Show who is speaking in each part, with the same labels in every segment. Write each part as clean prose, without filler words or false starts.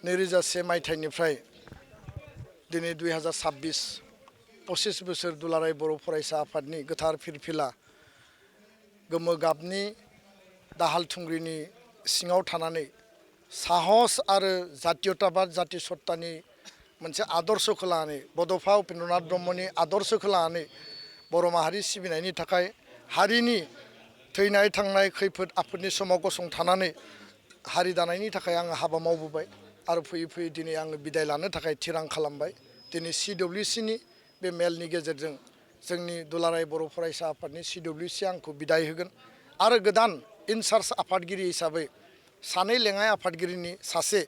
Speaker 1: 2001 मायथाइनिफ्राय दिनै 2026 25 बोसोर दुलाराय बर' फरायसा आफादनि गोथार फिरफिला गोमो गाबनि दाहाल थुंग्रिनि सिङाव थानानै साहस आरो जातीयताबाद जाति सत्तानि मोनसे आदर्शखौ लानानै बड'फा उपेन्द्रनाथ ब्रह्मनि आदर्शखौ लानानै बर' माहारि सिबिनायनि थाखाय हारिनि थैनाय थांनाय खैफोद आफोदनि समाव गसंथानानै हारि दानायनि थाखाय आङो हाबा मावबोबाय आरो फैयै फैयै दिनै आङो बिदाय लानो थाखाय थिरां खालामबाय। दिनै CWCनि बे मेलनि गेजेरजों जोंनि दुलाराय बर' फरायसा आफादनि CWC आंखौ बिदाय होगोन आरो गोदान इनचार्ज आफादगिरि हिसाबै सानै लेङाइ आफादगिरिनि सासे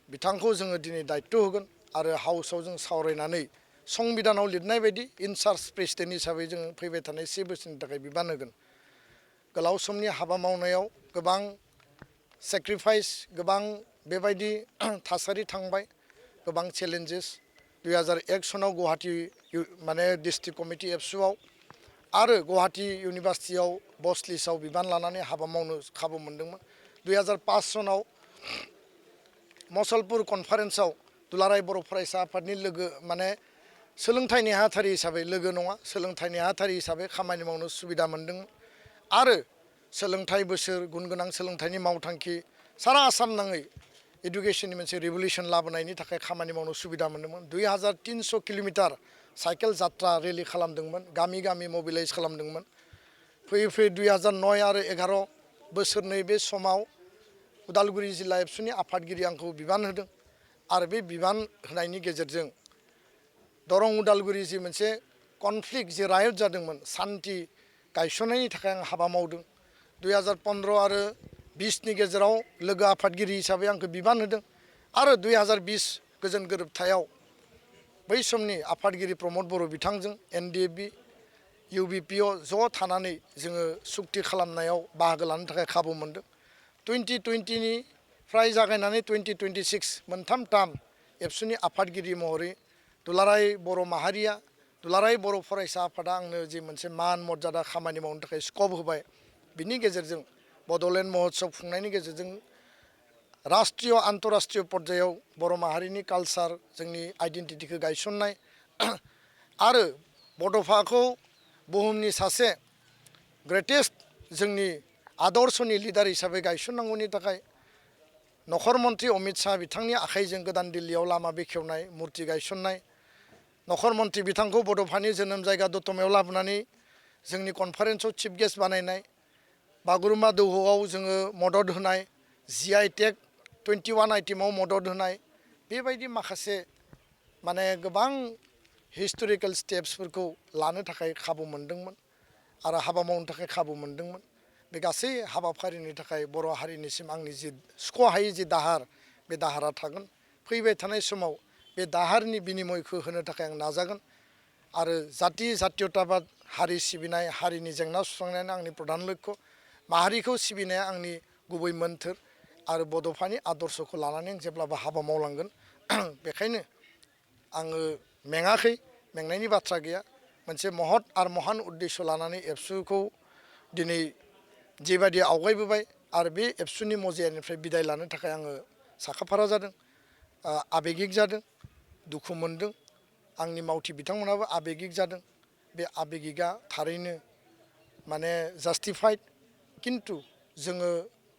Speaker 1: बिथांखौ जोङो दिनै दायित्व होगोन आरो हाउसआव जों सावरायनानै संबिधानाव लिरनाय बायदि इनचार्ज प्रेसिडेन्ट हिसाबै जोङो फैबाय थानाय 7 बोसोरनि थाखाय बिबान होगोन। गोलाव समनि हाबा मावनायाव गोबां सेक्रिफाइस गोबां बेबायदि थासारि थांबाय गोबां चेलेन्जेस 2001 सनाव गुवाहाटी डिस्ट्रिक्ट कमिटि एबसुआव आरो गुवाहाटी इउनिभार्सिटियाव बस लिस्टआव बिबान लानानै हाबा मावनो खाबु मोनदोंमोन। 2005 सनाव मसलपुर कनफारेन्सआव दुलाराय बर' फरायसा आफादनि लोगो सोलोंथाइ नेहाथारि हिसाबै लोगो नङा सोलोंथाइ नेहाथारि हिसाबै खामानि मावनो सुबिदा मोनदोंमोन आरो सोलोंथाइ बोसोर गुन गोनां सोलोंथाइनि मावथांखि सारा आसाम नाङै एडुकेशननि मोनसे रिभलिउसन लाबोनायनि थाखाय खामानि मावनो सुबिदा मोनदोंमोन। 2300 किल'मिटार साइकेल जात्रा रेलि खालामदोंमोन गामि गामि मबिलाइज खालामदोंमोन। फैयै फैयै 2009 आरो 11 बोसोरनै बे समाव उदालगुरि जिल्ला एबसुनि आफादगिरि आंखौ बिबान होदों आरो बे बिबान होनायनि गेजेरजों दरं उदालगुरि जि मोनसे कनफ्लिक्ट जि रायट जादोंमोन सान्थि गायसननायनि थाखाय आं हाबा मावदों। 2015 आरो 20नि गेजेराव लोगो आफादगिरि हिसाबै आंखौ बिबान होदों आरो 2020 गोजोन गोरोबथायाव बै समनि आफादगिरि प्रमद बर' बिथांजों NDFB UBPO ज' थानानै जोङो सुक्ति खालामनायाव बाहागो लानो थाखाय खाबु मोनदों। 2020निफ्राय जागायनानै 2026 मोनथाम टार्म एबसुनि आफादगिरि महरै दुलाराय बर' माहारिया दुलाराय बर' फरायसा आफादा आंनो जि मोनसे मान मर्यादा खामानि मावनो थाखाय स्कप होबाय बिनि गेजेरजों बड'लेण्ड महोत्सव खुंनायनि गेजेरजों राष्ट्रीय आन्तराष्ट्रीय पर्यायाव बर' माहारिनि कालचार जोंनि आइडेन्टिटिखौ गायसननाय आरो बड'फाखौ बुहुमनि सासे ग्रेटेस्ट जोंनि आदर्शनि लिडार हिसाबै गायसननांगौनि थाखाय नखर मन्त्रि अमित शाह बिथांनि आखाइजों गोदान दिल्लीयाव लामा बेखेवनाय मुर्ति गायसननाय नखर मन्त्रि बिथांखौ बड'फानि जोनोम जायगा दतमायाव लाबोनानै जोंनि कनफारेन्सआव चिफ गेस्ट बानायनाय बागुरुम्बा दोहौआव जोङो मदद होनाय GI टेग 21 आइटेमाव मदद होनाय बेबायदि माखासे गोबां हिस्टोरिकेल स्टेप्सफोरखौ लानो थाखाय खाबु मोनदोंमोन आरो हाबा मावनो थाखाय खाबु मोनदोंमोन। बे गासै हाबाफारिनि थाखाय बर' हारिनिसिम आंनि जि सुख'हायै जि दाहार बे दाहारा थागोन। फैबाय थानाय समाव बे दाहारनि बिनिमयखौ होनो थाखाय आं नाजागोन आरो जातीयताबाद हारि सिबिनाय हारिनि जेंना सुस्रांनायानो आंनि प्रधान लक्ष्य माहारिखौ सिबिनाया आंनि गुबै मोन्थोर आरो बड'फानि आदर्शखौ लानानै आं जेब्लाबो हाबा मावलांगोन। बेखायनो आङो मेङाखै मेंनायनि बाथ्रा गैया मोनसे महत आरो महान उद्देश्य लानानै एबसुखौ दिनै जेबायदि आवगायबोबाय आरो बे एबसुनि मजियानिफ्राय बिदाय लानो थाखाय आङो साखाफारा जादों आबेगिक जादों दुखु मोनदों आंनि मावथि बिथांमोनाबो आबेगिक जादों। बे आबेगिकआ थारैनो जास्टिफाइड किन्तु जोङो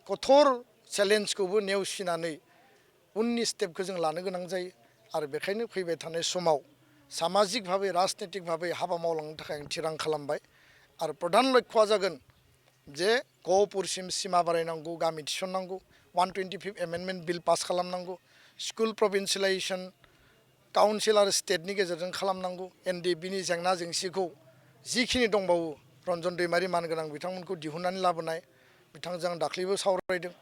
Speaker 1: कठोर चेलेन्जखौबो नेवसिनानै उननि स्टेपखौ जों लानो गोनां जायो आरो बेखायनो फैबाय थानाय समाव सामाजिक भाबै राजनीतिक भाबै हाबा मावलांनो थाखाय आं थिरां खालामबाय आरो प्रधान लक्ष्यआ जागोन जे गहपुरसिम सिमा बारायनांगौ गामि थिसननांगौ 125 एमेन्डमेन्ट बिल पास खालामनांगौ स्कुल प्रभिन्सियेलाइजेसन काउन्सिल आरो स्टेटनि गेजेरजों खालामनांगौ NDFBनि जेंना जेंसिखौ जिखिनि दंबावो रन्जन दैमारि मानगोनां बिथांमोनखौ दिहुननानै लाबोनाय बिथांजों आं दाख्लैबो सावरायदों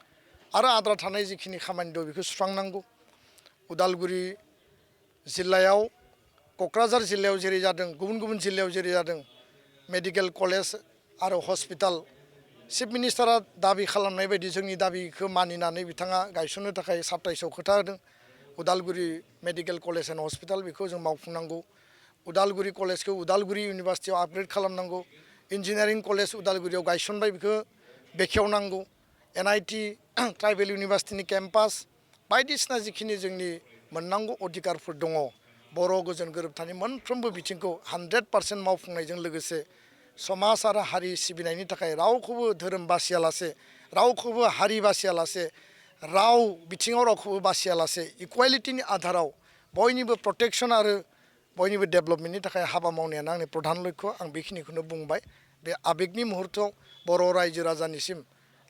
Speaker 1: आरो आद्रा थानाय जिखिनि खामानि दं बेखौ सुस्रांनांगौ। उदालगुरि जिल्लायाव क'क्राझार जिल्लायाव जेरै जादों गुबुन गुबुन जिल्लायाव जेरै जादों मेडिकेल कलेज आरो हस्पिटाल चिफ मिनिस्टारा दाबि खालामनाय बायदि जोंनि दाबिखौ मानिनानै बिथाङा गायसननो थाखाय 27 खोथा होदों। Udalguri medical college and hospital बेखौ जों मावफुंनांगौ। उदालगुरि कलेजखौ उदालगुरि इउनिभार्सिटियाव आपग्रेड खालामनांगौ। इन्जिनियारिं कलेज उदालगुरियाव गायसनबाय बेखौ बेखेवनांगौ। NIT ट्राइबेल इउनिभार्सिटिनि केम्पास बायदिसिना जिखिनि जोंनि मोननांगौ अधिकारफोर दङ बर' गोजोन गोरोबथानि मोनफ्रोमबो बिथिंखौ 100% मावफुंनायजों लोगोसे समाज आरो हारि सिबिनायनि थाखाय रावखौबो धोरोम बासियालासे रावखौबो हारि बासियालासे राव बिथिङाव रावखौबो बासियालासे इकुवेलिटिनि आधाराव बयनिबो प्रटेक्सन आरो बयनिबो डेभेलपमेन्टनि थाखाय हाबा मावनायानो आंनि प्रधान लक्ष्य आं बेखिनिखौनो बुंबाय बे आबेगनि मुहुर्तआव बर' रायजो राजानिसिम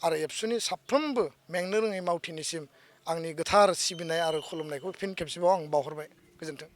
Speaker 1: आरो एबसुनि साफ्रोमबो मेंनो रोङै मावथिनिसिम आंनि गोथार सिबिनाय आरो खुलुमनायखौ फिन खेबसेबाव आं बावहरबाय गोजोन्थों।